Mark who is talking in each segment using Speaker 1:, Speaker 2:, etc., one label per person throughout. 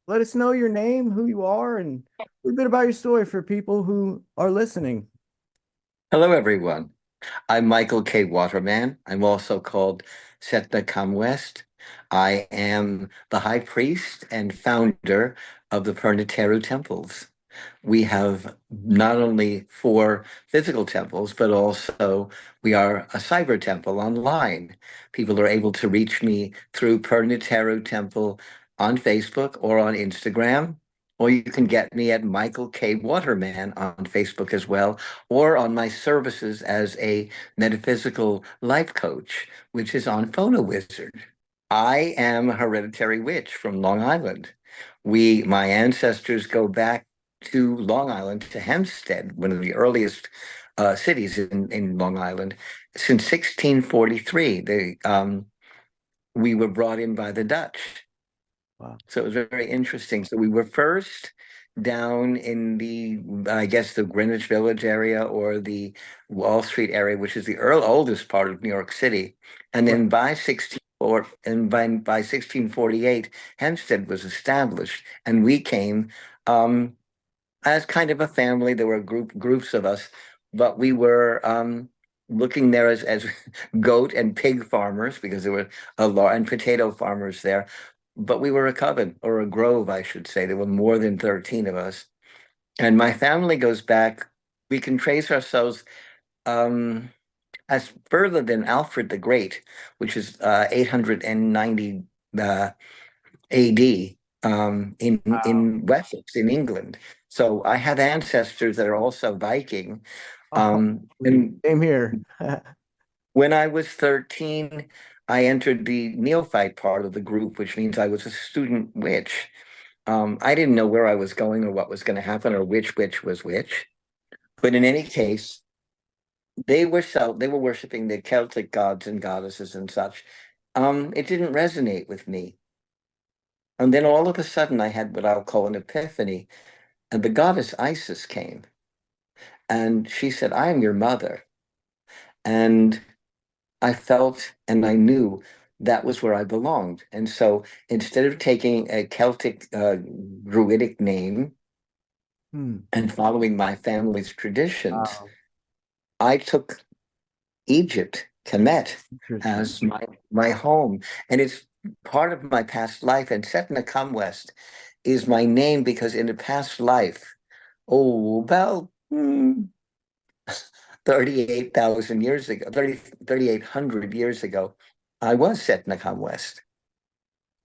Speaker 1: let us know your name, who you are, and a little bit about your story for people who are listening.
Speaker 2: Hello, everyone. I'm Michael K. Waterman. I'm also called Setna Kam West. I am the high priest and founder of the Perniteru temples. We have not only four physical temples, but also we are a cyber temple online. People are able to reach me through Perniteru Temple on Facebook or on Instagram, or you can get me at Michael K. Waterman on Facebook as well, or on my services as a metaphysical life coach, which is on Phono Wizard. I am a hereditary witch from Long Island. My ancestors go back to Long Island, to Hempstead, one of the earliest cities in Long Island, since 1643. We were brought in by the Dutch.
Speaker 1: Wow.
Speaker 2: So it was very interesting. So we were first down in I guess, the Greenwich Village area or the Wall Street area, which is the oldest part of New York City. And
Speaker 1: Right.
Speaker 2: then by 1648, Hempstead was established, and we came as kind of a family. There were groups of us, but we were looking there as goat and pig farmers because there were a lot and potato farmers there. But we were a coven or a grove, I should say. There were more than 13 of us. And my family goes back, we can trace ourselves um, as further than Alfred the Great, which is 890 AD
Speaker 1: Wow.
Speaker 2: in Wessex, in England. So I have ancestors that are also Viking.
Speaker 1: Oh,
Speaker 2: And
Speaker 1: same here.
Speaker 2: when I was 13, I entered the neophyte part of the group, which means I was a student witch. I didn't know where I was going or what was going to happen or which witch was which. But in any case, they were worshiping the Celtic gods and goddesses and such. It didn't resonate with me. And then all of a sudden, I had what I'll call an epiphany, and the goddess Isis came, and she said, "I am your mother." And I felt and I knew that was where I belonged. And so instead of taking a Celtic Druidic name
Speaker 1: Hmm.
Speaker 2: and following my family's traditions,
Speaker 1: Wow.
Speaker 2: I took Egypt, Kemet,
Speaker 1: Interesting.
Speaker 2: as my home. And it's part of my past life. And Setna Kam West is my name because in a past life, about 38,000 years ago, 3,800 years ago, I was Setna Kam West.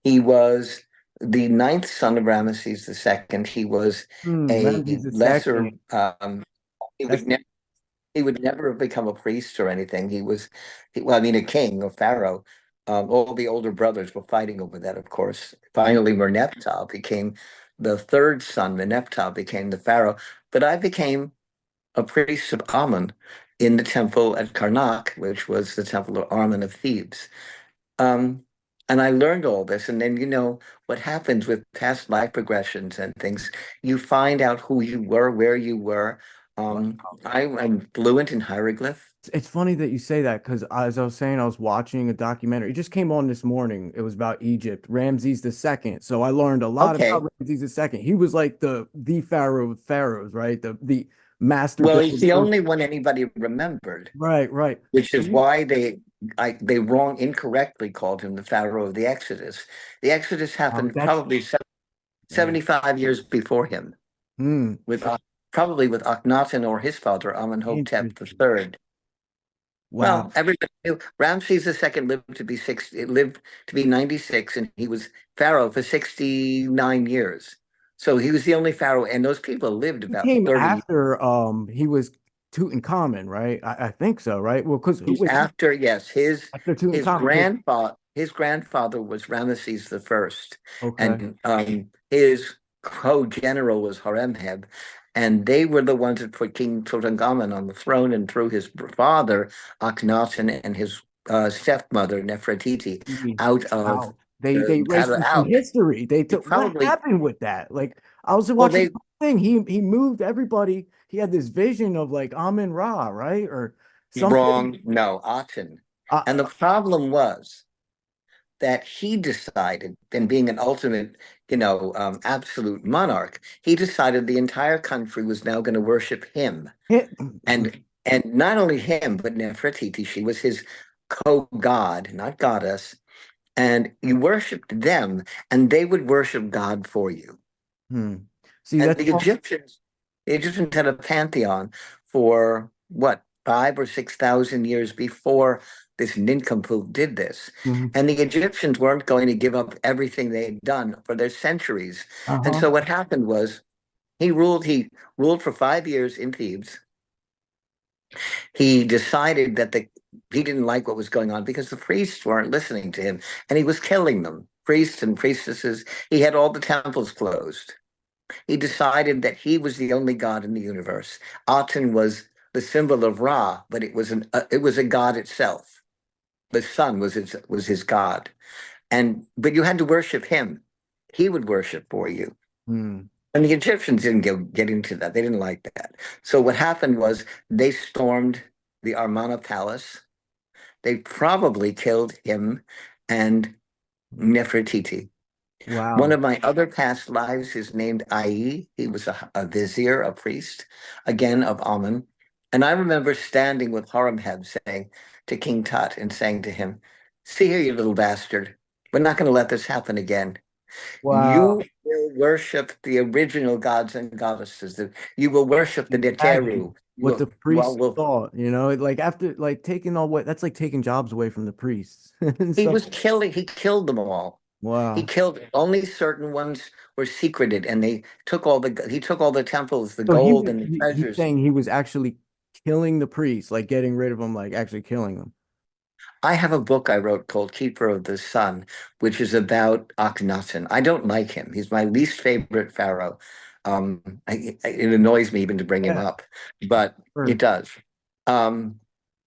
Speaker 2: He was the ninth son of Ramesses II. He was a
Speaker 1: Ramses the
Speaker 2: lesser,
Speaker 1: second.
Speaker 2: he
Speaker 1: That's
Speaker 2: would never he would never have become a priest or anything. Well, I mean, a king or pharaoh. All the older brothers were fighting over that, of course. Finally, Merneptah became the third son. Merneptah became the pharaoh. But I became a priest of Amun in the temple at Karnak, which was the temple of Amun of Thebes. Um, and I learned all this. And then, what happens with past life progressions and things, you find out who you were, where you were. I'm fluent in hieroglyph.
Speaker 1: it's funny that you say that because as I was saying, I was watching a documentary. It just came on this morning. It was about Egypt, Ramses the second. So I learned a lot
Speaker 2: Okay.
Speaker 1: about Ramses the second. He was like the pharaoh of pharaohs, right? The master
Speaker 2: Well, he's the
Speaker 1: builder.
Speaker 2: only one anybody remembered,
Speaker 1: Right, right.
Speaker 2: which
Speaker 1: So
Speaker 2: is why they incorrectly called him the Pharaoh of the Exodus. The Exodus happened
Speaker 1: that's
Speaker 2: probably
Speaker 1: yeah.
Speaker 2: 75 years before him,
Speaker 1: Hmm.
Speaker 2: with probably with Akhenaten or his father Amenhotep
Speaker 1: Interesting.
Speaker 2: III.
Speaker 1: Wow.
Speaker 2: Well, everybody knew Ramses II lived to be 96, and he was pharaoh for 69 years. So he was the only pharaoh, and those people lived
Speaker 1: He
Speaker 2: about
Speaker 1: came
Speaker 2: 30
Speaker 1: after he was Tutankhamun, right? I think so, right? Well, because who
Speaker 2: years
Speaker 1: was he
Speaker 2: after. Yes,
Speaker 1: after Tutankhamun?
Speaker 2: his grandfather was Ramesses the First,
Speaker 1: Okay.
Speaker 2: and his co-general was Horemheb, and they were the ones that put King Tutankhamun on the throne, and through his father Akhenaten and his stepmother Nefertiti out of
Speaker 1: Wow. They erased this from
Speaker 2: out.
Speaker 1: history. They
Speaker 2: It
Speaker 1: took what
Speaker 2: probably
Speaker 1: happened with that? Like I was
Speaker 2: well
Speaker 1: watching
Speaker 2: they
Speaker 1: the thing. He moved everybody. He had this vision of like Amun Ra, right? Or something.
Speaker 2: wrong. No, Aten.
Speaker 1: Uh,
Speaker 2: And the problem was that he decided, and being an ultimate, absolute monarch, he decided the entire country was now going to worship him.
Speaker 1: Hit.
Speaker 2: And not only him, but Nefertiti, she was his co-god, not goddess, and you worshiped them, and they would worship God for you.
Speaker 1: Hmm. See,
Speaker 2: And
Speaker 1: that's all.
Speaker 2: The Egyptians had a pantheon for what, 5 or 6 thousand years before this nincompoop did this.
Speaker 1: Mhm.
Speaker 2: And the Egyptians weren't going to give up everything they had done for their centuries. And
Speaker 1: Uh-huh.
Speaker 2: so what happened was he ruled for 5 years in Thebes. He decided that he didn't like what was going on because the priests weren't listening to him and he was killing them, priests and priestesses. He had all the temples closed. He decided that he was the only god in the universe. Aten was the symbol of Ra, but it was a god itself. The sun was his god, but you had to worship him. He would worship for you.
Speaker 1: Hmm.
Speaker 2: And the Egyptians didn't get into that. They didn't like that. So what happened was they stormed the Amarna Palace. They probably killed him and Nefertiti. One
Speaker 1: Wow.
Speaker 2: of my other past lives is named Ai. He was a vizier, a priest, again of Amun. And I remember standing with Horemheb saying to King Tut and saying to him, "See here, you little bastard. We're not going to let this happen again.
Speaker 1: Wow.
Speaker 2: You will worship the original gods and goddesses. You will worship the
Speaker 1: Imagine
Speaker 2: Neteru. You
Speaker 1: what the
Speaker 2: will, well,
Speaker 1: priests thought, like after like taking all what that's like taking jobs away from the priests and stuff.
Speaker 2: he killed them all. He
Speaker 1: Wow.
Speaker 2: killed only certain ones were secreted, and he took all the temples, the
Speaker 1: So
Speaker 2: gold and the
Speaker 1: he's
Speaker 2: treasures.
Speaker 1: saying he was actually killing the priests, like getting rid of them, like actually killing them.
Speaker 2: I have a book I wrote called Keeper of the Sun, which is about Akhenaten. I don't like him. He's my least favorite pharaoh. It annoys me even to bring him
Speaker 1: Yeah,
Speaker 2: up, but it
Speaker 1: sure.
Speaker 2: does. Um,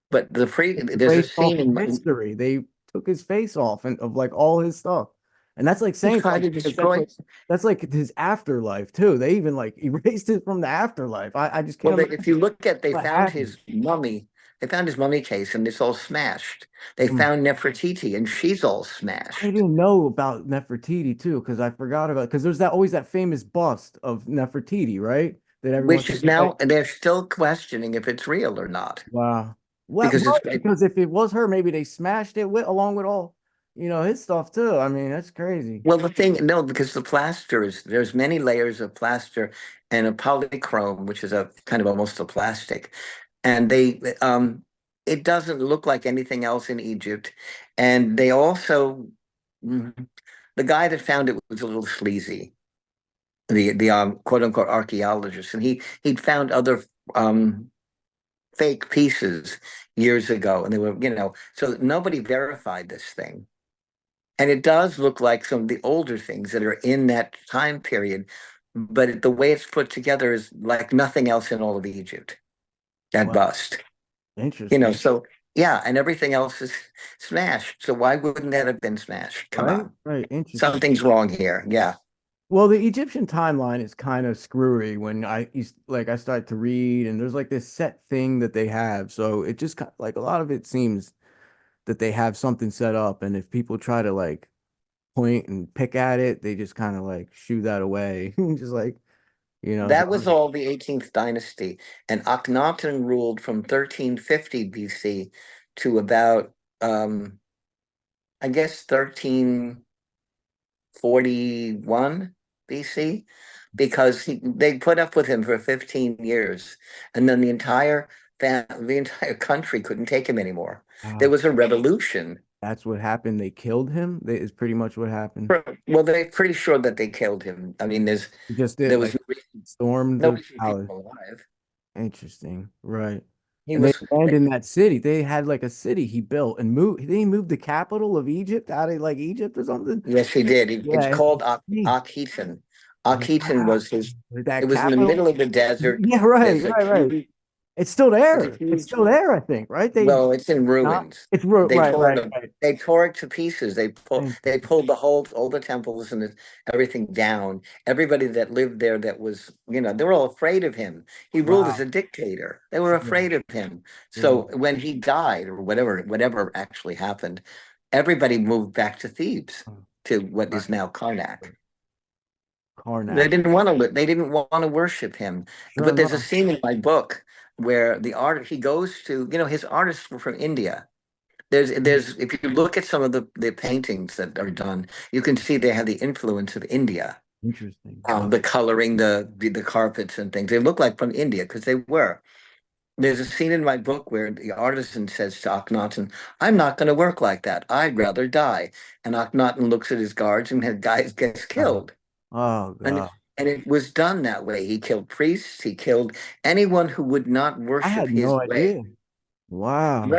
Speaker 2: but there's a
Speaker 1: Erased off
Speaker 2: scene
Speaker 1: of
Speaker 2: in
Speaker 1: history. They took his face off and of like all his stuff. And that's like
Speaker 2: he
Speaker 1: saying
Speaker 2: tried to
Speaker 1: something because
Speaker 2: destroy.
Speaker 1: that's like his afterlife too. They even like erased it from the afterlife. I just
Speaker 2: Well,
Speaker 1: can't imagine
Speaker 2: if you look at, they
Speaker 1: what
Speaker 2: found
Speaker 1: happened.
Speaker 2: his mummy. They found his mummy case, and it's all smashed. They
Speaker 1: Hmm.
Speaker 2: found Nefertiti, and she's all
Speaker 1: I
Speaker 2: smashed.
Speaker 1: didn't know about Nefertiti too, because I forgot about because there's that always that famous bust of Nefertiti, right? That everyone
Speaker 2: Which
Speaker 1: says
Speaker 2: is now,
Speaker 1: like,
Speaker 2: and they're still questioning if it's real or not
Speaker 1: wow. What
Speaker 2: because
Speaker 1: what? Because if it was her, maybe they smashed it with along with all, his stuff too. I mean, that's crazy.
Speaker 2: well, the thing, no, because the plaster there's many layers of plaster and a polychrome, which is a kind of almost a plastic, and it doesn't look like anything else in Egypt, and they also, mm, the guy that found it was a little sleazy, the quote unquote archaeologist, and he'd found other um fake pieces years ago, and they were, so nobody verified this thing. And it does look like some of the older things that are in that time period, but the way it's put together is like nothing else in all of Egypt. That
Speaker 1: Wow,
Speaker 2: bust,
Speaker 1: interesting,
Speaker 2: so yeah, and everything else is smashed. So why wouldn't that have been smashed? Come
Speaker 1: right?
Speaker 2: on.
Speaker 1: Right, interesting.
Speaker 2: Something's wrong here. Yeah.
Speaker 1: Well, the Egyptian timeline is kind of screwy when I start to read, and there's like this set thing that they have. So it just like a lot of it seems that they have something set up, and if people try to like point and pick at it, they just kind of like shoo that away. Just like, so
Speaker 2: That was all the 18th dynasty. And Akhenaten ruled from 1350 BC to about, I guess, 1341 BC, because they put up with him for 15 years. And then the entire country couldn't take him anymore. There
Speaker 1: wow,
Speaker 2: was a revolution.
Speaker 1: that's what happened. They killed him. That is pretty much what happened.
Speaker 2: Well, they're pretty sure that they killed him. I mean,
Speaker 1: He just did
Speaker 2: there was
Speaker 1: like stormed
Speaker 2: no
Speaker 1: the
Speaker 2: reason to keep
Speaker 1: palace.
Speaker 2: him alive.
Speaker 1: Interesting, right?
Speaker 2: He
Speaker 1: And they
Speaker 2: was
Speaker 1: abandoned that city. They had like a city he built and moved. They moved the capital of Egypt out of like Egypt or something.
Speaker 2: Yes, he did. It's
Speaker 1: Yeah, it's
Speaker 2: called
Speaker 1: insane.
Speaker 2: Akhenaten. Akhenaten
Speaker 1: Wow.
Speaker 2: was his. It
Speaker 1: That
Speaker 2: was in the
Speaker 1: capital.
Speaker 2: middle of the desert.
Speaker 1: Yeah, right,
Speaker 2: There's a
Speaker 1: right, right.
Speaker 2: huge.
Speaker 1: It's still
Speaker 2: It's a
Speaker 1: there. It's
Speaker 2: huge.
Speaker 1: still there, I think, right? They
Speaker 2: Well, it's in
Speaker 1: not.
Speaker 2: ruins.
Speaker 1: It's
Speaker 2: They
Speaker 1: right,
Speaker 2: tore
Speaker 1: right,
Speaker 2: it.
Speaker 1: right.
Speaker 2: They tore it to pieces. They
Speaker 1: Interesting.
Speaker 2: pulled all the temples and everything down. Everybody that lived there that was, they were all afraid of him. He ruled as
Speaker 1: Wow.
Speaker 2: a dictator. They were
Speaker 1: Sure.
Speaker 2: afraid of him.
Speaker 1: Sure.
Speaker 2: So when he died, or whatever actually happened, everybody moved back to Thebes,
Speaker 1: Oh,
Speaker 2: to what
Speaker 1: right.
Speaker 2: is now Karnak. They
Speaker 1: Karnak.
Speaker 2: didn't want to. They didn't want to worship him.
Speaker 1: Sure
Speaker 2: But there's a
Speaker 1: enough.
Speaker 2: scene in my book where the art he goes to. His artists were from India. There's if you look at some of the paintings that are done, you can see they have the influence of India.
Speaker 1: Interesting. Wow.
Speaker 2: The coloring, the carpets and things. They look like from India because they were. There's a scene in my book where the artisan says to Akhenaten, "I'm not going to work like that. I'd rather die." And Akhenaten looks at his guards, and the guy gets
Speaker 1: Wow.
Speaker 2: killed.
Speaker 1: Oh
Speaker 2: And
Speaker 1: God.
Speaker 2: it was done that way. He killed priests. He killed anyone who would not
Speaker 1: I
Speaker 2: worship
Speaker 1: had
Speaker 2: his
Speaker 1: no
Speaker 2: way.
Speaker 1: idea. Wow.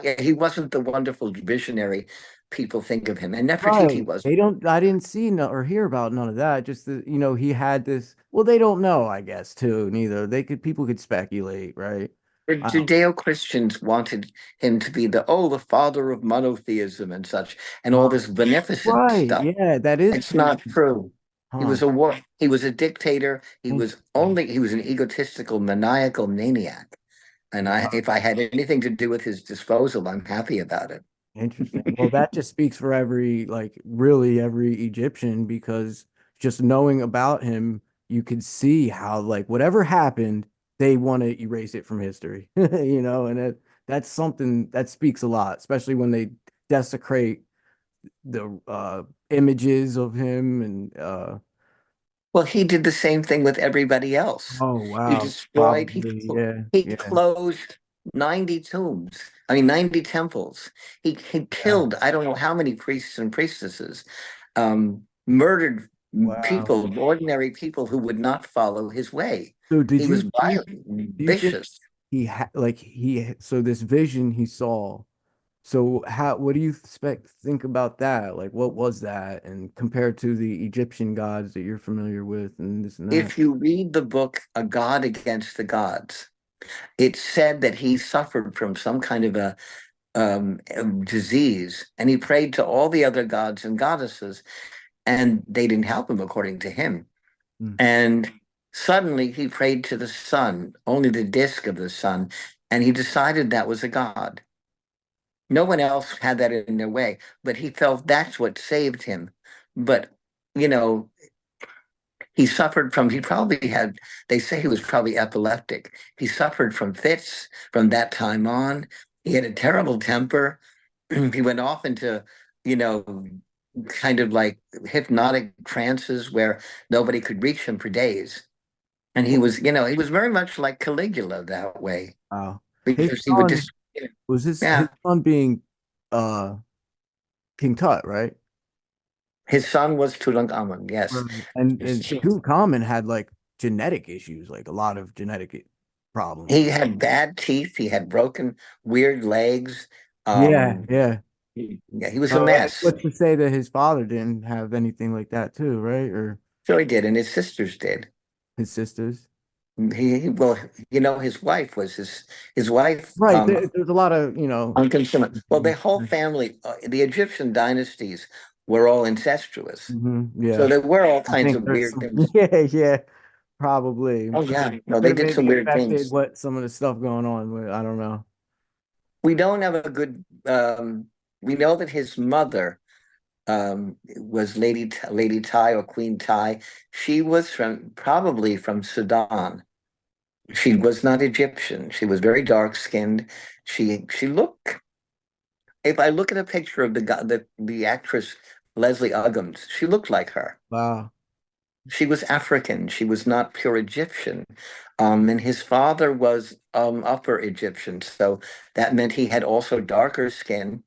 Speaker 2: Yeah, he wasn't the wonderful visionary people think of him, and Nefertiti
Speaker 1: Right.
Speaker 2: was.
Speaker 1: They don't, I didn't see no, or hear about none of that. Just that, he had this, well, they don't know, I guess, too, neither. People could speculate, right?
Speaker 2: The
Speaker 1: Wow.
Speaker 2: Judeo-Christians wanted him to be the father of monotheism and such, and all
Speaker 1: Oh,
Speaker 2: this beneficent
Speaker 1: right.
Speaker 2: stuff.
Speaker 1: Yeah, that is
Speaker 2: It's
Speaker 1: true.
Speaker 2: not true.
Speaker 1: Huh.
Speaker 2: He was a dictator.
Speaker 1: Interesting.
Speaker 2: He was an egotistical, maniacal maniac. And
Speaker 1: Wow.
Speaker 2: if I had anything to do with his disposal, I'm happy about it.
Speaker 1: Interesting. Well, that just speaks for every, like, really every Egyptian, because just knowing about him, you could see how, like, whatever happened, they want to erase it from history, and that's something that speaks a lot, especially when they desecrate the images of him and
Speaker 2: Well, he did the same thing with everybody else.
Speaker 1: oh
Speaker 2: He
Speaker 1: wow,
Speaker 2: destroyed,
Speaker 1: probably, yeah,
Speaker 2: he
Speaker 1: yeah.
Speaker 2: closed 90 tombs. I mean, 90 temples. He
Speaker 1: Yeah.
Speaker 2: killed, I don't know how many priests and priestesses, murdered
Speaker 1: Wow.
Speaker 2: people, ordinary people who would not follow his way.
Speaker 1: So
Speaker 2: He was violent,
Speaker 1: do you think
Speaker 2: vicious.
Speaker 1: he had like so this vision he saw, so what do you think about that? Like, what was that, and compared to the Egyptian gods that you're familiar with and this and that?
Speaker 2: If you read the book A God Against the Gods, it said that he suffered from some kind of a disease, and he prayed to all the other gods and goddesses, and they didn't help him according to him.
Speaker 1: Mm,
Speaker 2: And suddenly he prayed to the sun, only the disk of the sun, and he decided that was a god. No one else had that in their way, but he felt that's what saved him. But you know, he probably had, they say he was probably epileptic. He suffered from fits from that time on. He had a terrible temper. He went off into, you know, kind of like hypnotic trances where nobody could reach him for days. And he was very much like Caligula that way
Speaker 1: wow. His
Speaker 2: because he would
Speaker 1: son
Speaker 2: just,
Speaker 1: was his
Speaker 2: yeah,
Speaker 1: son being uh King Tut, right?
Speaker 2: his son was Tutankhamun, yes.
Speaker 1: Right. And Tutankhamun had like genetic issues, like a lot of genetic
Speaker 2: He
Speaker 1: problems.
Speaker 2: had bad teeth. He had broken, weird legs.
Speaker 1: Yeah,
Speaker 2: Um,
Speaker 1: yeah.
Speaker 2: yeah, he was a mess.
Speaker 1: What's to say that his father didn't have anything like that too, right? Or
Speaker 2: So he did, and his sisters did.
Speaker 1: his sisters.
Speaker 2: Well, his wife was his wife.
Speaker 1: Right. There's a lot of,
Speaker 2: Unconsummate. Well, the whole family, the Egyptian dynasties were all incestuous. So
Speaker 1: Yeah.
Speaker 2: there were all
Speaker 1: I
Speaker 2: kinds
Speaker 1: think
Speaker 2: of
Speaker 1: there's
Speaker 2: weird
Speaker 1: some,
Speaker 2: things.
Speaker 1: yeah, yeah, probably.
Speaker 2: Oh yeah, no,
Speaker 1: Could
Speaker 2: they
Speaker 1: have
Speaker 2: did some
Speaker 1: maybe
Speaker 2: weird
Speaker 1: affected
Speaker 2: things.
Speaker 1: what some of the stuff going on with, I don't know.
Speaker 2: We don't have a good. We know that his mother was Lady Tai or Queen Tai. She was probably from Sudan. She was not Egyptian. She was very dark skinned. She looked. If I look at a picture of the actress Leslie Uggams, she looked like her.
Speaker 1: Wow.
Speaker 2: She was African. She was not pure Egyptian. And his father was upper Egyptian, so that meant he had also darker skin,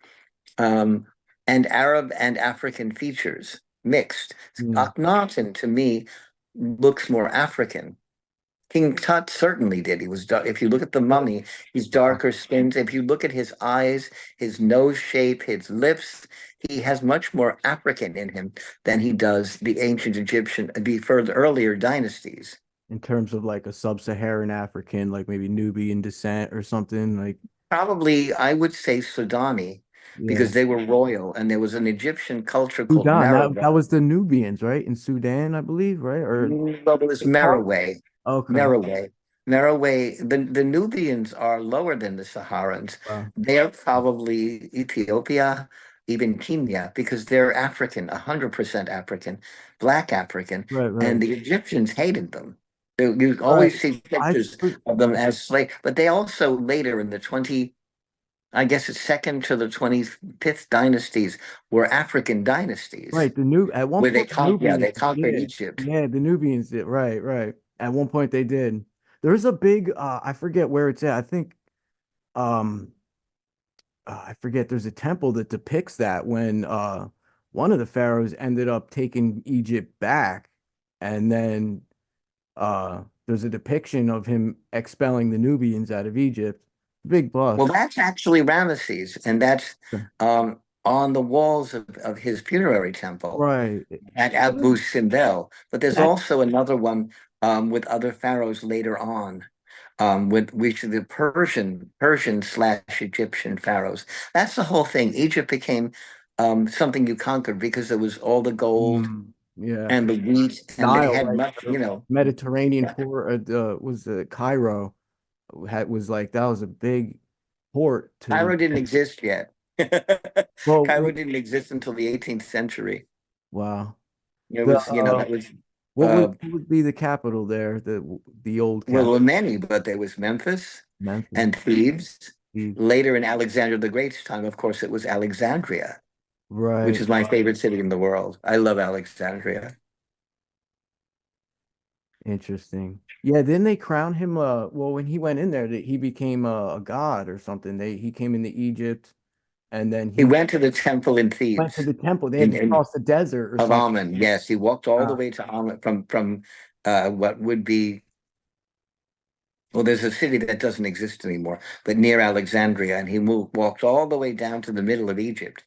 Speaker 2: um, and Arab and African features mixed.
Speaker 1: Mm.
Speaker 2: Akhenaten, to me, looks more African. King Tut certainly did. He was dark. If you look at the mummy, he's
Speaker 1: Wow.
Speaker 2: darker skinned. If you look at his eyes, his nose shape, his lips, he has much more African in him than he does the ancient Egyptian, the further earlier dynasties.
Speaker 1: In terms of like a sub-Saharan African, like maybe Nubian descent or something, like,
Speaker 2: Probably, I would say Sudani,
Speaker 1: yeah.
Speaker 2: because they were royal, and there was an Egyptian culture called
Speaker 1: Sudan,
Speaker 2: Merowe.
Speaker 1: that was the Nubians, right? In Sudan, I believe, right? Or
Speaker 2: Well, it was Merowe.
Speaker 1: okay.
Speaker 2: Merowe. Merowe, the Nubians are lower than the Saharans.
Speaker 1: Wow.
Speaker 2: They are probably Ethiopia. even Kenya, because they're African, 100% African, black African,
Speaker 1: Right,
Speaker 2: and
Speaker 1: right,
Speaker 2: the Egyptians hated them. You
Speaker 1: right.
Speaker 2: always see
Speaker 1: I
Speaker 2: pictures of them as slaves, but they also later in the 20, I guess it's second to the 25th dynasties were African dynasties
Speaker 1: right. The new at one
Speaker 2: where they
Speaker 1: point the
Speaker 2: conquered, yeah,
Speaker 1: Nubians,
Speaker 2: they conquered
Speaker 1: yeah,
Speaker 2: Egypt.
Speaker 1: yeah, the Nubians did. Right, right. At one point they did. There's a big I forget where it's at. I think um I forget there's a temple that depicts that when one of the pharaohs ended up taking Egypt back and then there's a depiction of him expelling the Nubians out of Egypt. Big
Speaker 2: Well,
Speaker 1: bust.
Speaker 2: that's actually Ramesses, and that's on the walls of his funerary temple
Speaker 1: Right.
Speaker 2: at Abu Simbel. But there's
Speaker 1: That
Speaker 2: also another one with other pharaohs later on, with which are the Persian slash Egyptian pharaohs. That's the whole thing. Egypt became something you conquered because there was all the gold
Speaker 1: yeah.
Speaker 2: and the wheat, and they
Speaker 1: Nile,
Speaker 2: had
Speaker 1: right?
Speaker 2: much,
Speaker 1: The Mediterranean
Speaker 2: yeah.
Speaker 1: port was Cairo had was like that was a big port to the
Speaker 2: Cairo didn't exist yet.
Speaker 1: well
Speaker 2: Cairo didn't exist until the 18th century.
Speaker 1: wow.
Speaker 2: It
Speaker 1: The
Speaker 2: was, that was
Speaker 1: what would be the capital there? The old
Speaker 2: well, there
Speaker 1: cap
Speaker 2: were many, but there was Memphis
Speaker 1: Memphis.
Speaker 2: and Thebes.
Speaker 1: Thebes.
Speaker 2: Later in Alexander the Great's time, of course, it was Alexandria, which
Speaker 1: Right.
Speaker 2: is my favorite city in the world. I love Alexandria.
Speaker 1: Interesting. Yeah, then they crown him well when he went in there that he became a god or something. He came into Egypt and then
Speaker 2: He
Speaker 1: he
Speaker 2: went to the temple in
Speaker 1: went to
Speaker 2: Thebes,
Speaker 1: the temple. They had to
Speaker 2: in
Speaker 1: cross the desert or
Speaker 2: of
Speaker 1: something.
Speaker 2: Amun. Yes, he walked all the
Speaker 1: Uh,
Speaker 2: way to Amun from what would be, well, there's a city that doesn't exist anymore, but near Alexandria, and he walked all the way down to the middle of Egypt,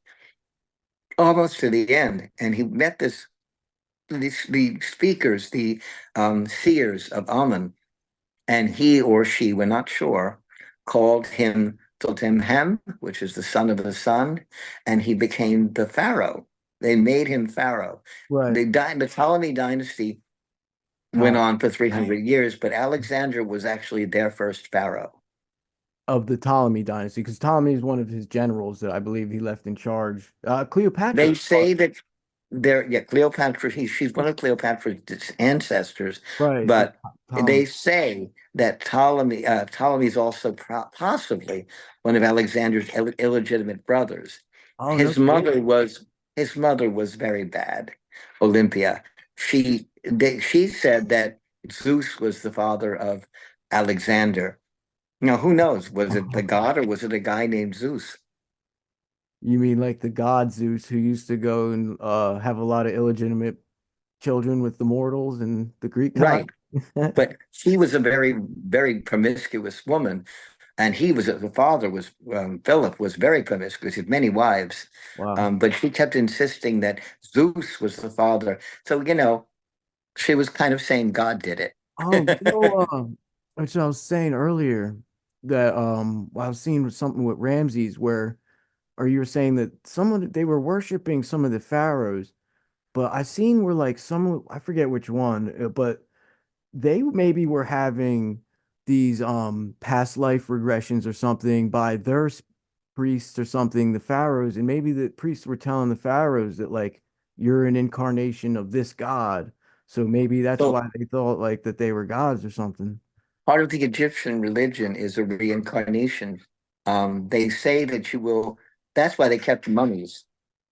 Speaker 2: almost to the end, and he met the speakers, the seers of Amun, and he or she, we're not sure, called him Totemhem, which is the son of the sun, and he became the pharaoh. They made him pharaoh.
Speaker 1: right.
Speaker 2: The Ptolemy dynasty went
Speaker 1: Top
Speaker 2: on for 300 years, but Alexander was actually their first pharaoh.
Speaker 1: of the Ptolemy dynasty because Ptolemy is one of his generals that I believe he left in charge. Cleopatra.
Speaker 2: They say that yeah, Cleopatra, she's one of Cleopatra's ancestors,
Speaker 1: Right.
Speaker 2: but
Speaker 1: Ptolemy.
Speaker 2: they say that Ptolemy is also possibly one of Alexander's illegitimate brothers.
Speaker 1: Oh, no
Speaker 2: His
Speaker 1: kidding.
Speaker 2: mother was his mother was very bad, Olympia. She said that Zeus was the father of Alexander. Now, who knows? Was it the god or was it a guy named Zeus?
Speaker 1: You mean like the god Zeus who used to go and have a lot of illegitimate children with the mortals and the Greek god?
Speaker 2: Right. But she was a very, very promiscuous woman, and the father was Philip was very promiscuous, he had many wives,
Speaker 1: Wow.
Speaker 2: but she kept insisting that Zeus was the father. So she was kind of saying God did
Speaker 1: Oh,
Speaker 2: it.
Speaker 1: which I was saying earlier that I was seeing something with Ramses where, or you were saying that someone they were worshiping some of the pharaohs, but I seen where like some I forget which one, but they maybe were having these past life regressions or something by their priests or something, the pharaohs, and maybe the priests were telling the pharaohs that like you're an incarnation of this god. So maybe that's
Speaker 2: So
Speaker 1: why they thought like that they were gods or something.
Speaker 2: part of the Egyptian religion is a reincarnation. They say that you will. That's why they kept mummies.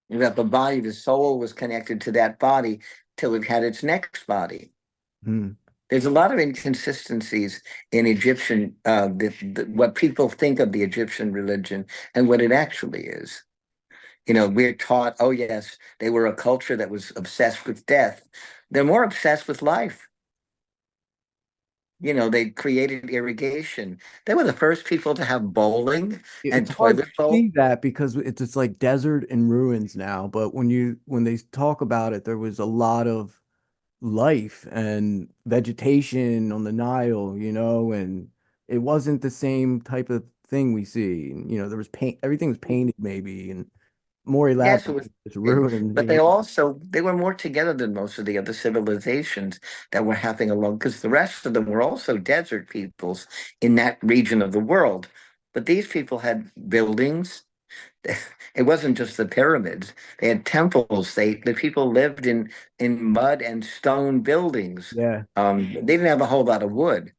Speaker 2: That the body, the soul was connected to that body till it had its next body.
Speaker 1: Hmm.
Speaker 2: There's a lot of inconsistencies in Egyptian, what people think of the Egyptian religion and what it actually is. We're taught, oh, yes, they were a culture that was obsessed with death. They're more obsessed with life. They created irrigation. They were the first people to have bowling
Speaker 1: It's
Speaker 2: and
Speaker 1: hard to
Speaker 2: toilet bowl.
Speaker 1: see that because it's just like desert and ruins now. But when they talk about it, there was a lot of life and vegetation on the Nile, and it wasn't the same type of thing we see. And, there was paint, everything was painted maybe and more
Speaker 2: Yes, it
Speaker 1: elaborate.
Speaker 2: was,
Speaker 1: It's ruined.
Speaker 2: but they were more together than most of the other civilizations that were happening along, because the rest of them were also desert peoples in that region of the world. But these people had buildings, It wasn't just the pyramids. They had temples. The people lived in mud and stone buildings.
Speaker 1: Yeah.
Speaker 2: They didn't have a whole lot of wood,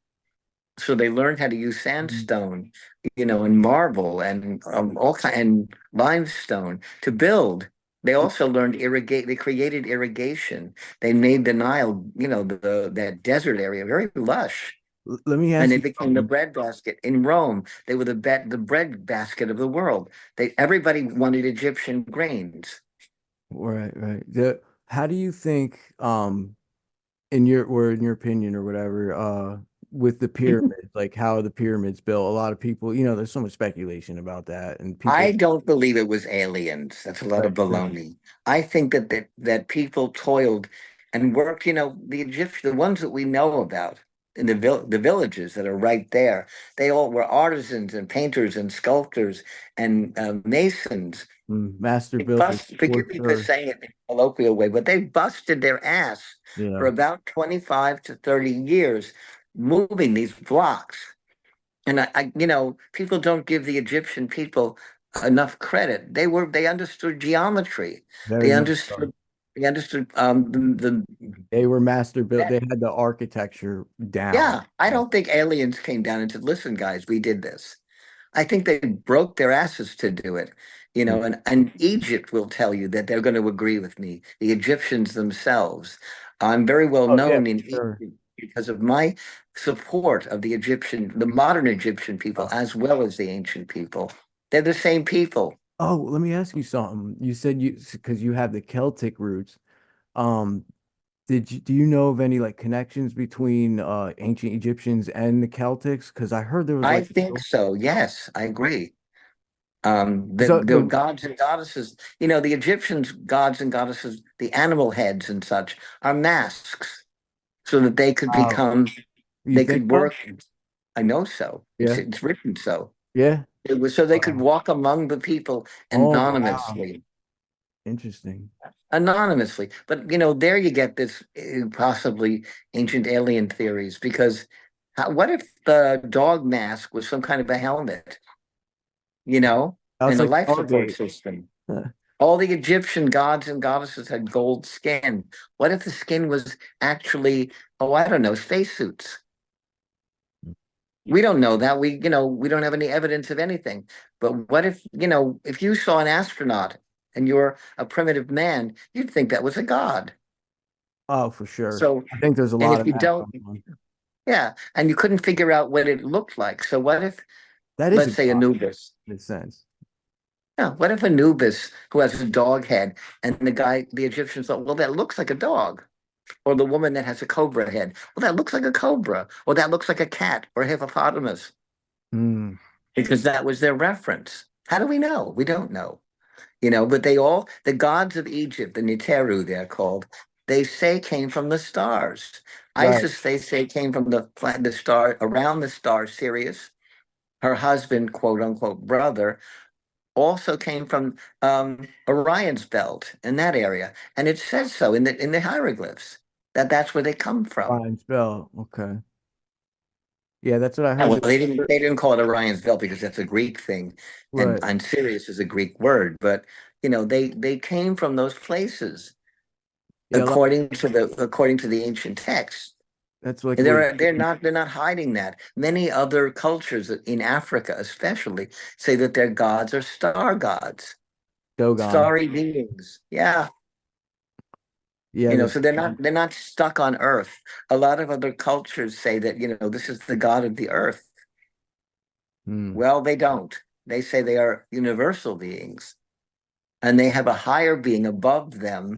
Speaker 2: so they learned how to use
Speaker 1: Mm.
Speaker 2: sandstone, and marble and all kind and limestone to build. They also learned irrigate. They created irrigation. They made the Nile, that desert area very lush,
Speaker 1: Let me
Speaker 2: and
Speaker 1: ask
Speaker 2: it
Speaker 1: you
Speaker 2: became the
Speaker 1: something.
Speaker 2: bread basket in Rome. They were the bread basket of the world. Everybody wanted Egyptian grains.
Speaker 1: Right, right. How do you think, in your opinion or whatever, with the pyramids, like how are the pyramids built? A lot of people, there's so much speculation about that, and
Speaker 2: I
Speaker 1: people,
Speaker 2: don't believe it was aliens. That's a lot
Speaker 1: right,
Speaker 2: of baloney. I think that people toiled and worked. The Egyptian, the ones that we know about in the villages that are right there, they all were artisans and painters and sculptors and masons.
Speaker 1: master
Speaker 2: They
Speaker 1: builders for
Speaker 2: forgive me for
Speaker 1: sure.
Speaker 2: saying it in a colloquial way, but they busted their ass for
Speaker 1: Yeah,
Speaker 2: about 25 to 30 years moving these blocks. And people don't give the Egyptian people enough credit. They understood geometry.
Speaker 1: very
Speaker 2: They
Speaker 1: much so.
Speaker 2: understood they understood
Speaker 1: They were master built. They had the architecture down.
Speaker 2: yeah, I don't think aliens came down and said, "Listen, guys, we did this." I think they broke their asses to do it.
Speaker 1: Mm.
Speaker 2: And Egypt will tell you that they're going to agree with me. The Egyptians themselves. I'm very well
Speaker 1: Oh yeah,
Speaker 2: known
Speaker 1: for
Speaker 2: in
Speaker 1: sure.
Speaker 2: Egypt because of my support of the modern Egyptian people,
Speaker 1: Uh,
Speaker 2: as well as the ancient people. They're the same people.
Speaker 1: oh, let me ask you something. You said because you have the Celtic roots. Um, do you know of any like connections between ancient Egyptians and the Celtics? Because I heard there was
Speaker 2: I
Speaker 1: like
Speaker 2: think so. Yes, I agree. The
Speaker 1: the
Speaker 2: gods and goddesses, the Egyptians, gods and goddesses, the animal heads and such are masks so that they could
Speaker 1: wow. You
Speaker 2: they
Speaker 1: think
Speaker 2: could
Speaker 1: so?
Speaker 2: work. I know so. It's
Speaker 1: Yeah.
Speaker 2: it's written so.
Speaker 1: Yeah.
Speaker 2: It was so they could
Speaker 1: Wow.
Speaker 2: walk among the people
Speaker 1: Oh wow.
Speaker 2: anonymously,
Speaker 1: Interesting.
Speaker 2: anonymously. But there you get this possibly ancient alien theories because what if the dog mask was some kind of a helmet,
Speaker 1: That's
Speaker 2: and a
Speaker 1: like
Speaker 2: life support
Speaker 1: Stargate.
Speaker 2: system? All the Egyptian gods and goddesses had gold skin. What if the skin was actually, oh, I don't know, spacesuits? We don't know that. We don't have any evidence of anything. But what if you saw an astronaut and you're a primitive man, you'd think that was a god.
Speaker 1: Oh, for sure.
Speaker 2: So,
Speaker 1: I think there's a
Speaker 2: and
Speaker 1: lot
Speaker 2: if
Speaker 1: of
Speaker 2: you
Speaker 1: that
Speaker 2: don't,
Speaker 1: going on.
Speaker 2: yeah, and you couldn't figure out what it looked like. So what if,
Speaker 1: That is a
Speaker 2: let's say
Speaker 1: god
Speaker 2: Anubis?
Speaker 1: in a sense.
Speaker 2: Yeah, what if Anubis, who has a dog head, and the Egyptians thought, well, that looks like a dog. Or the woman that has a cobra head. Well, that looks like a cobra. Or that looks like a cat or a hippopotamus
Speaker 1: Hmm.
Speaker 2: because that was their reference. How do we know? We don't know. But the gods of Egypt, the Neteru, they're called, they say came from the stars.
Speaker 1: Right.
Speaker 2: Isis, they say, came from the star, around the star Sirius. Her husband, quote unquote, brother, also came from Orion's belt in that area. And it says so in the hieroglyphs that that's where they come from.
Speaker 1: Fine spell. Okay. Yeah, that's what I
Speaker 2: Yeah,
Speaker 1: heard.
Speaker 2: well, they didn't call it Orion's belt because that's a Greek thing,
Speaker 1: Right.
Speaker 2: and Sirius is a Greek word. But they came from those places
Speaker 1: Yeah,
Speaker 2: according to the ancient text.
Speaker 1: that's like
Speaker 2: And
Speaker 1: where
Speaker 2: they're not hiding that. Many other cultures in Africa, especially, say that their gods are star gods,
Speaker 1: Dogon.
Speaker 2: starry beings. Yeah,
Speaker 1: Yeah, the
Speaker 2: so they're not stuck on Earth. A lot of other cultures say that this is the god of the Earth.
Speaker 1: hmm.
Speaker 2: Well, they don't. They say they are universal beings, and they have a higher being above them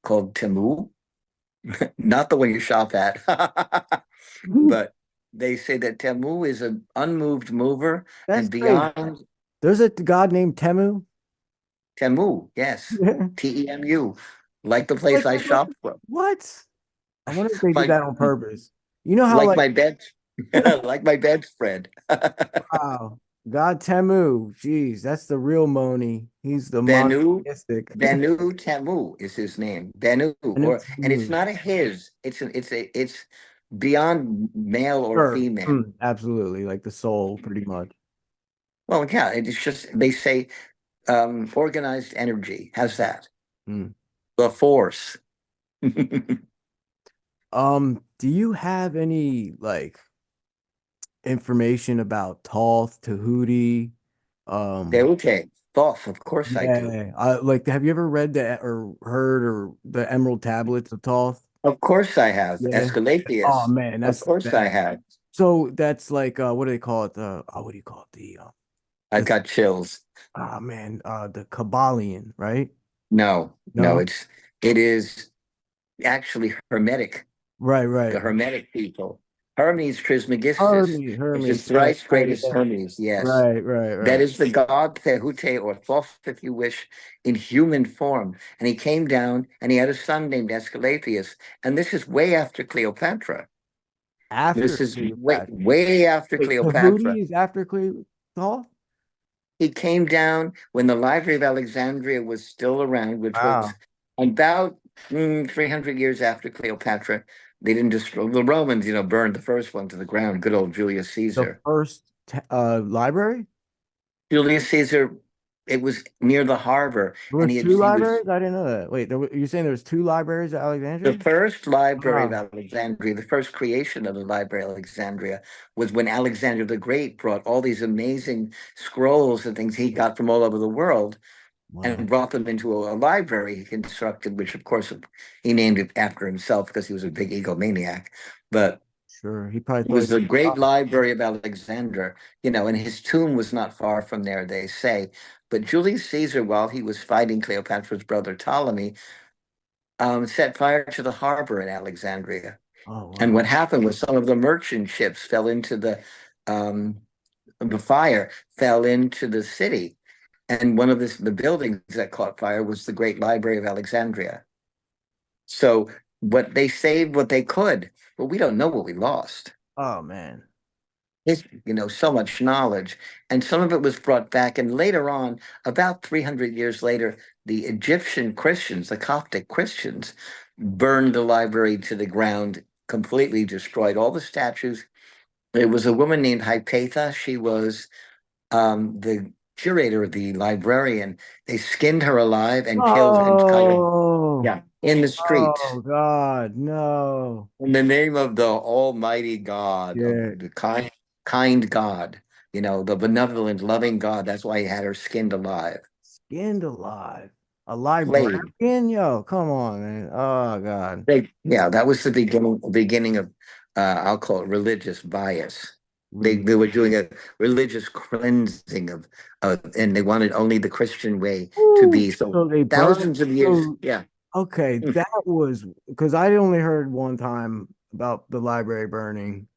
Speaker 2: called Temu, not the one you shop at, but they say that Temu is an unmoved mover,
Speaker 1: That's
Speaker 2: and
Speaker 1: crazy.
Speaker 2: beyond
Speaker 1: There's a god named Temu.
Speaker 2: Temu, yes,
Speaker 1: Yeah.
Speaker 2: Temu, like the place
Speaker 1: Like,
Speaker 2: I shop from,
Speaker 1: what? I wonder if they did
Speaker 2: my
Speaker 1: that on purpose. You know how
Speaker 2: like
Speaker 1: like
Speaker 2: my bed, like my bedspread.
Speaker 1: wow, God Temu, jeez, that's the real Moni. He's the
Speaker 2: Benu,
Speaker 1: monotheistic.
Speaker 2: Benu Temu is his name. Benu,
Speaker 1: Anu
Speaker 2: and it's
Speaker 1: Temu.
Speaker 2: not a his. It's beyond male or
Speaker 1: Sure.
Speaker 2: female.
Speaker 1: Absolutely, like the soul, pretty much.
Speaker 2: Well, yeah, it's just they say. organized energy. How's that?
Speaker 1: Hmm.
Speaker 2: The force.
Speaker 1: Do you have any like information about Thoth, Tahuti? Um,
Speaker 2: Okay, Thoth, of course I do.
Speaker 1: yeah, like have you ever read the or heard or the Emerald Tablets of Thoth?
Speaker 2: Of course I have.
Speaker 1: Yeah. Oh
Speaker 2: Asclepius.
Speaker 1: man,
Speaker 2: Of
Speaker 1: that's the
Speaker 2: course I
Speaker 1: best.
Speaker 2: have.
Speaker 1: So that's like what do they call it? The what do you call it?
Speaker 2: I've
Speaker 1: The
Speaker 2: got chills.
Speaker 1: oh man, the Kabbalion, right?
Speaker 2: No, no,
Speaker 1: No?
Speaker 2: it is actually Hermetic,
Speaker 1: Right,
Speaker 2: the
Speaker 1: right.
Speaker 2: Hermetic people. Hermes Trismegistus, which is
Speaker 1: Hermes. Yeah,
Speaker 2: thrice
Speaker 1: yeah,
Speaker 2: greatest
Speaker 1: yeah.
Speaker 2: Hermes, yes.
Speaker 1: Right, right,
Speaker 2: That
Speaker 1: right.
Speaker 2: is the god Tehute or Thoth, if you wish, in human form. And he came down and he had a son named Asclepius. And this is way after Cleopatra.
Speaker 1: After
Speaker 2: This is way,
Speaker 1: Cleopatra.
Speaker 2: way after
Speaker 1: Wait,
Speaker 2: Cleopatra.
Speaker 1: Tahuti is after Cleopatra?
Speaker 2: He came down when the Library of Alexandria was still around, which was
Speaker 1: Wow.
Speaker 2: about 300 years after Cleopatra. They didn't destroy the Romans, burned the first one to the ground. Good old Julius
Speaker 1: The
Speaker 2: Caesar.
Speaker 1: first library?
Speaker 2: Julius Caesar, it was near the harbor,
Speaker 1: There
Speaker 2: and
Speaker 1: was two
Speaker 2: he was
Speaker 1: libraries? I didn't know that. Wait, you're saying there was two libraries at
Speaker 2: the
Speaker 1: Alexandria?
Speaker 2: first library of
Speaker 1: Wow.
Speaker 2: Alexandria. The first creation of the Library of Alexandria was when Alexander the Great brought all these amazing scrolls and things he got from all over the world and
Speaker 1: Wow.
Speaker 2: brought them into a library he constructed, which of course he named it after himself because he was a big egomaniac. But
Speaker 1: Sure. He probably
Speaker 2: it
Speaker 1: thought he
Speaker 2: was the
Speaker 1: was
Speaker 2: great
Speaker 1: God.
Speaker 2: library of Alexander, and his tomb was not far from there, they say. But Julius Caesar, while he was fighting Cleopatra's brother Ptolemy, set fire to the harbor in Alexandria.
Speaker 1: Oh,
Speaker 2: And
Speaker 1: wow.
Speaker 2: what happened was some of the merchant ships fell into um, the fire, fell into the city. And one of the buildings that caught fire was the Great Library of Alexandria. So what they saved what they could, but we don't know what we lost.
Speaker 1: Oh, man.
Speaker 2: It's, so much knowledge. And some of it was brought back. And later on, about 300 years later, the Egyptian Christians, the Coptic Christians, burned the library to the ground, completely destroyed all the statues. There was a woman named Hypatia. She was the curator, the librarian. They skinned her alive and killed and colored,
Speaker 1: Oh,
Speaker 2: yeah, in the streets
Speaker 1: oh God, no.
Speaker 2: in the name of the Almighty God, of
Speaker 1: Yeah,
Speaker 2: the kind God, the benevolent, loving God. That's why he had her skinned alive.
Speaker 1: skinned alive. A
Speaker 2: Flayed.
Speaker 1: librarian? Yo, come on, man. Oh God.
Speaker 2: Yeah, that was the beginning of, I'll call it religious bias. They
Speaker 1: Mm.
Speaker 2: they were doing a religious cleansing and they wanted only the Christian way to
Speaker 1: Ooh,
Speaker 2: be. So
Speaker 1: so they burned.
Speaker 2: thousands of years,
Speaker 1: So
Speaker 2: yeah.
Speaker 1: okay,
Speaker 2: Mm.
Speaker 1: that was because I only heard one time about the library burning,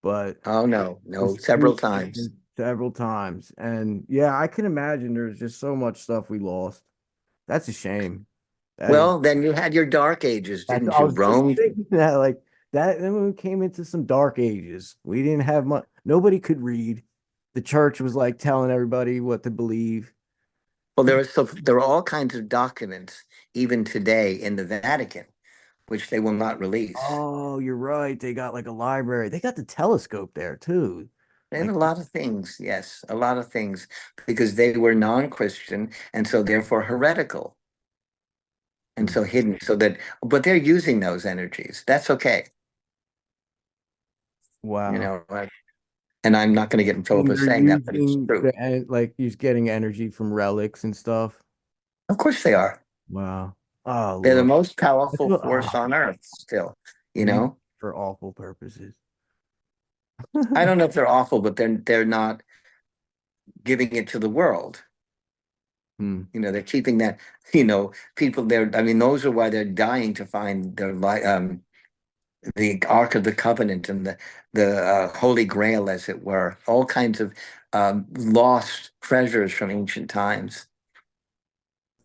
Speaker 1: but
Speaker 2: Oh no, no,
Speaker 1: it's
Speaker 2: several times.
Speaker 1: several times. And yeah, I can imagine there's just so much stuff we lost. That's a shame. That is
Speaker 2: Well, then you had your dark ages,
Speaker 1: that's
Speaker 2: didn't
Speaker 1: I
Speaker 2: you?
Speaker 1: was just
Speaker 2: Rome.
Speaker 1: thinking that like that then when we came into some dark ages, we didn't have much nobody could read. The church was like telling everybody what to believe.
Speaker 2: Well, there are all kinds of documents even today in the Vatican, which they will not release.
Speaker 1: Oh, you're right. They got like a library. They got the telescope there too.
Speaker 2: And
Speaker 1: Like,
Speaker 2: a lot of things, yes, a lot of things, because they were non-Christian and so therefore heretical and
Speaker 1: hmm,
Speaker 2: so hidden. But they're using those energies. That's okay, you
Speaker 1: wow.
Speaker 2: know. And I'm not going to get in trouble
Speaker 1: And
Speaker 2: for
Speaker 1: they're
Speaker 2: saying that, but it's
Speaker 1: using
Speaker 2: true.
Speaker 1: like he's getting energy from relics and stuff.
Speaker 2: Of course they are.
Speaker 1: Wow. Oh
Speaker 2: They're the
Speaker 1: Lord.
Speaker 2: most
Speaker 1: That's
Speaker 2: powerful
Speaker 1: what
Speaker 2: force on earth still, you
Speaker 1: you
Speaker 2: know.
Speaker 1: for awful purposes.
Speaker 2: I don't know if they're awful, but they're not giving it to the world.
Speaker 1: Hmm.
Speaker 2: They're keeping that, people there. I mean, those are why they're dying to find the Ark of the Covenant and the Holy Grail, as it were, all kinds of lost treasures from ancient times.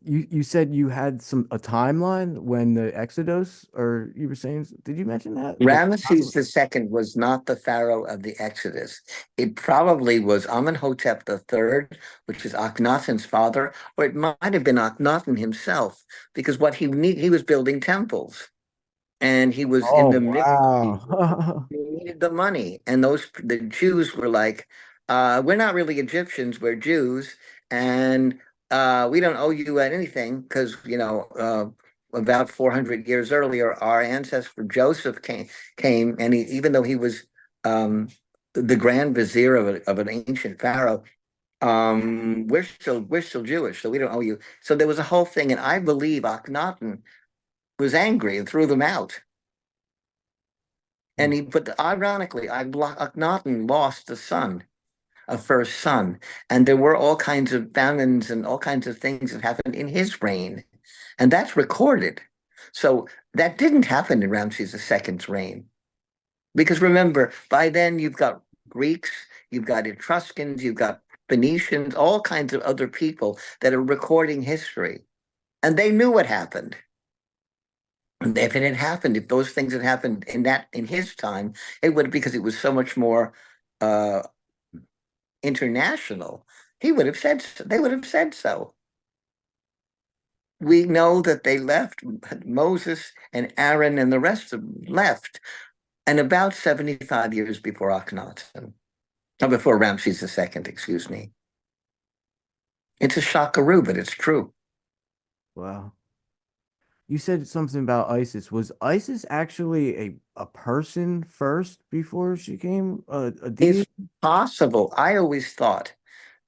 Speaker 1: You said you had a timeline when the Exodus, or you were saying, did you mention that? Like,
Speaker 2: Ramesses II was not the pharaoh of the Exodus. It probably was Amenhotep III, which is Akhenaten's father, or it might have been Akhenaten himself, because what he was building temples. And he was in
Speaker 1: oh
Speaker 2: the midst of these.
Speaker 1: wow.
Speaker 2: They needed the money, and the Jews were like, "We're not really Egyptians; we're Jews, and we don't owe you anything because, about 400 years earlier, our ancestor Joseph came, and even though he was um, the grand vizier of an ancient pharaoh, we're still Jewish, so we don't owe you. So there was a whole thing, and I believe Akhenaten was angry and threw them out.
Speaker 1: Hmm.
Speaker 2: But ironically, Akhenaten lost a son, a first son, and there were all kinds of famines and all kinds of things that happened in his reign, and that's recorded. So that didn't happen in Ramses II's reign, because remember, by then you've got Greeks, you've got Etruscans, you've got Phoenicians, all kinds of other people that are recording history, and they knew what happened. And if it had happened, if those things had happened in his time, it would because it was so much more uh, international. He would have said they would have said so. We know that they left. Moses and Aaron and the rest of them left, and about 75 years before Akhenaten, or before Ramses II, excuse me. It's a shockaroo, but it's true.
Speaker 1: Wow. You said something about ISIS. Was ISIS actually a person first before she came a
Speaker 2: It's
Speaker 1: deity?
Speaker 2: possible. I always thought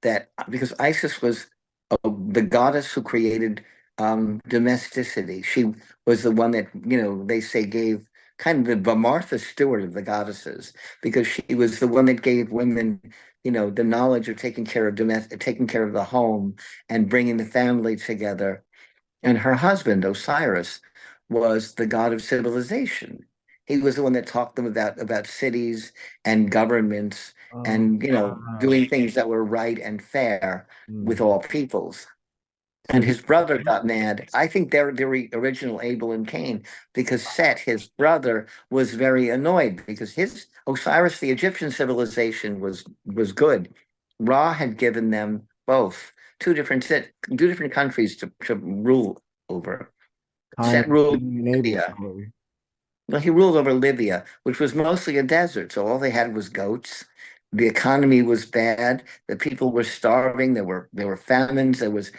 Speaker 2: that because Isis was the goddess who created domesticity. She was the one that, they say gave kind of the Martha Stewart of the goddesses, because she was the one that gave women, the knowledge of taking care of the home and bringing the family together. And her husband, Osiris, was the god of civilization. He was the one that taught them about cities and governments
Speaker 1: Oh,
Speaker 2: and,
Speaker 1: wow.
Speaker 2: doing things that were right and fair with
Speaker 1: Hmm.
Speaker 2: all peoples.
Speaker 1: So
Speaker 2: And
Speaker 1: he,
Speaker 2: his brother got mad. I think they're the original Abel and Cain, because Set, his brother, was very annoyed because his Osiris, the Egyptian civilization was good. Ra had given them both two different countries to rule over.
Speaker 1: kind of
Speaker 2: Set ruled
Speaker 1: Cain and Abel
Speaker 2: Libya.
Speaker 1: story.
Speaker 2: Well, he ruled over Libya, which was mostly a desert, so all they had was goats. The economy was bad. The people were starving. There were famines. There was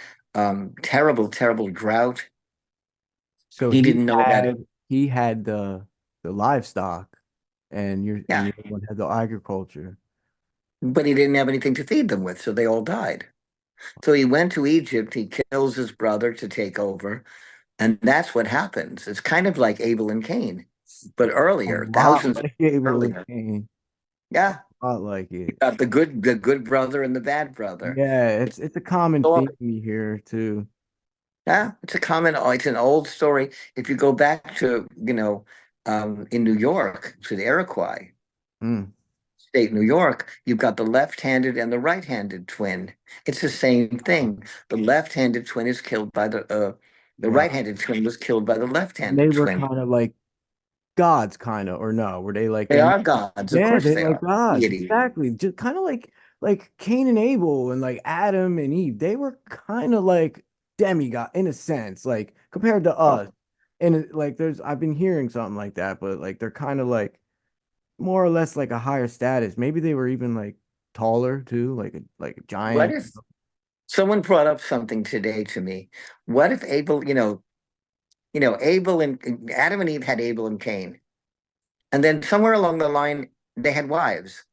Speaker 2: terrible, terrible drought.
Speaker 1: So
Speaker 2: He didn't know about it.
Speaker 1: he had the livestock, and
Speaker 2: Yeah,
Speaker 1: the other one had the agriculture.
Speaker 2: but he didn't have anything to feed them with, so they all died. So he went to Egypt. He kills his brother to take over, and that's what happens. It's kind of like Abel and Cain, but
Speaker 1: A
Speaker 2: earlier,
Speaker 1: lot
Speaker 2: thousands of
Speaker 1: like Abel
Speaker 2: years
Speaker 1: and
Speaker 2: earlier.
Speaker 1: Cain. A
Speaker 2: Yeah,
Speaker 1: lot like
Speaker 2: you
Speaker 1: it.
Speaker 2: got the good brother and the bad brother.
Speaker 1: Yeah, it's a common
Speaker 2: So
Speaker 1: theme here too.
Speaker 2: yeah, it's an old story. If you go back to, in New York, to the Iroquois,
Speaker 1: Mm.
Speaker 2: state New York, you've got the left-handed and the right-handed twin. It's the same thing. The left-handed twin is killed by the
Speaker 1: Wow.
Speaker 2: right-handed twin was killed by the
Speaker 1: And they
Speaker 2: left-handed
Speaker 1: were
Speaker 2: twin.
Speaker 1: kind of like gods, kind of, or no? Were they like
Speaker 2: They
Speaker 1: they?
Speaker 2: are gods, of
Speaker 1: Yeah,
Speaker 2: course
Speaker 1: they
Speaker 2: they
Speaker 1: like
Speaker 2: are.
Speaker 1: gods.
Speaker 2: Deity.
Speaker 1: Exactly. Just kind of like Cain and Abel and like Adam and Eve. They were kind of like demigod in a sense, like compared to
Speaker 2: Oh,
Speaker 1: us. And like there's I've been hearing something like that, but like they're kind of like more or less like a higher status. Maybe they were even like taller too, like a
Speaker 2: what
Speaker 1: giant.
Speaker 2: if someone brought up something today to me? What if Abel, Abel and Adam and Eve had Abel and Cain, and then somewhere along the line they had wives.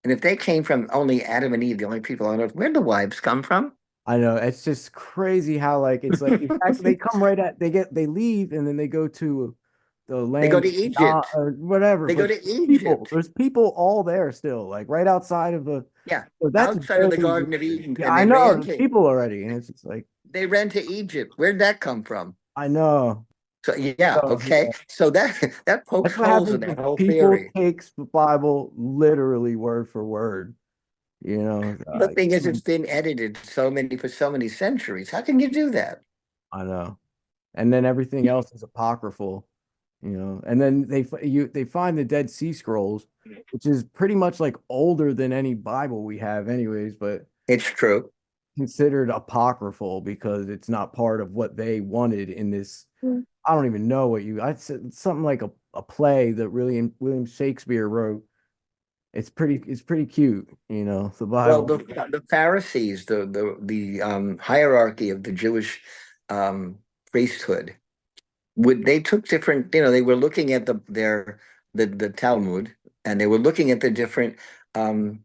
Speaker 2: And if they came from only Adam and Eve, the only people on earth, where'd the wives come from?
Speaker 1: I know it's just crazy how like it's like exactly they come right at they leave and then they go to the
Speaker 2: They go
Speaker 1: land
Speaker 2: to Egypt.
Speaker 1: or whatever,
Speaker 2: They go
Speaker 1: but
Speaker 2: to Egypt.
Speaker 1: there's people all there still, like right outside of the
Speaker 2: Yeah,
Speaker 1: so that's
Speaker 2: outside of
Speaker 1: very
Speaker 2: the Garden of Eden,
Speaker 1: yeah,
Speaker 2: and
Speaker 1: I
Speaker 2: they
Speaker 1: know
Speaker 2: ran
Speaker 1: there's
Speaker 2: to
Speaker 1: people already, and it's just like
Speaker 2: they ran to Egypt. Where'd that come from?
Speaker 1: I know.
Speaker 2: So yeah,
Speaker 1: So,
Speaker 2: okay.
Speaker 1: yeah.
Speaker 2: So that that pokes
Speaker 1: That's what
Speaker 2: holes in
Speaker 1: happens
Speaker 2: that
Speaker 1: if
Speaker 2: whole
Speaker 1: people
Speaker 2: theory.
Speaker 1: takes the Bible literally word for word, you know.
Speaker 2: The thing is, it's been edited for so many centuries. How can you do that?
Speaker 1: I know. And then everything else is apocryphal, And then they find the Dead Sea Scrolls, which is pretty much like older than any Bible we have, anyways, but
Speaker 2: It's true.
Speaker 1: considered apocryphal because it's not part of what they wanted in this.
Speaker 2: Mm.
Speaker 1: I don't even know what you. I said something like a play that William Shakespeare wrote, it's pretty cute, the
Speaker 2: Well,
Speaker 1: Bible.
Speaker 2: the Pharisees, the hierarchy of the Jewish um, priesthood, would they took different, they were looking at the Talmud, and they were looking at the different um,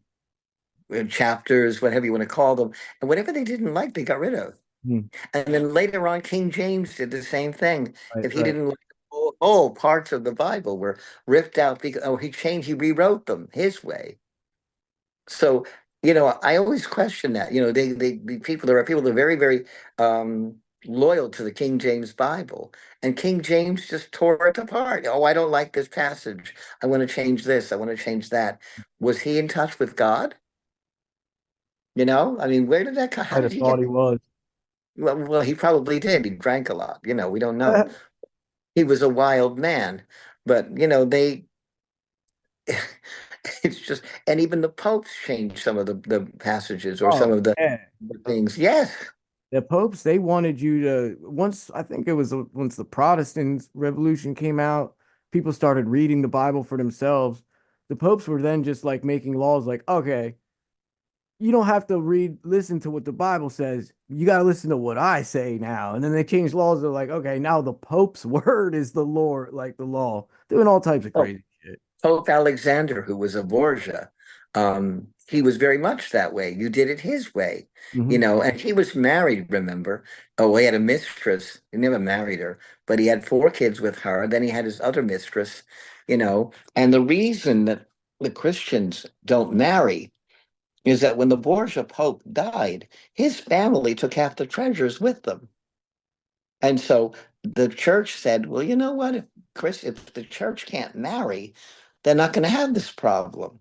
Speaker 2: chapters, whatever you want to call them, and whatever they didn't like, they got rid of.
Speaker 1: Hmm.
Speaker 2: And then later on, King James did the same thing.
Speaker 1: Right,
Speaker 2: If he
Speaker 1: right.
Speaker 2: didn't like whole parts of the Bible were ripped out because he rewrote them his way. So, I always question that. The people, there are people that are very, very loyal to the King James Bible, and King James just tore it apart. Oh, I don't like this passage. I want to change this. I want to change that. Was he in touch with God? I mean, where did that come? How
Speaker 1: I'd
Speaker 2: did
Speaker 1: have
Speaker 2: he
Speaker 1: thought
Speaker 2: get?
Speaker 1: he was.
Speaker 2: Well, he probably did. He drank a lot. We don't know. He was a wild man, but it's just, and even the popes changed some of the passages or some
Speaker 1: Oh,
Speaker 2: of
Speaker 1: yeah.
Speaker 2: the things. Yes.
Speaker 1: The popes, they wanted you to, once I think it was once the Protestant Revolution came out, people started reading the Bible for themselves. The popes were then just like making laws like, okay, you don't have to listen to what the Bible says. You got to listen to what I say now. And then they changed laws. They're like, okay, now the Pope's word is the Lord, like the law, doing all types of
Speaker 2: Oh,
Speaker 1: crazy shit.
Speaker 2: Pope Alexander, who was a Borgia, he was very much that way. You did it his way,
Speaker 1: Hmm.
Speaker 2: and he was married, remember? Oh, he had a mistress. He never married her, but he had 4 kids with her. Then he had his other mistress, and the reason that the Christians don't marry is that when the Borgia Pope died, his family took half the treasures with them. And so the church said, well, you know what? If the church can't marry, they're not going to have this problem.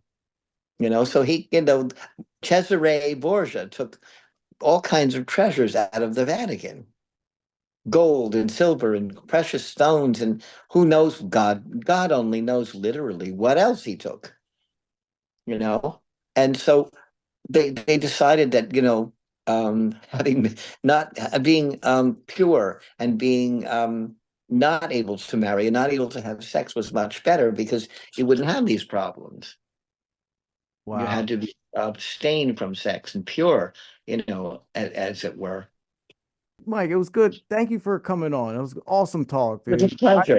Speaker 2: So Cesare Borgia took all kinds of treasures out of the Vatican, gold and silver and precious stones, and who knows, God only knows literally what else he took, you know. And so they decided that having not being pure and being not able to marry and not able to have sex was much better because you wouldn't have these problems. You
Speaker 1: Wow.
Speaker 2: had to be abstained from sex and pure, as it were.
Speaker 1: Mike, it was good. Thank you for coming on. It was awesome talk,
Speaker 2: It was
Speaker 1: dude.
Speaker 2: a pleasure.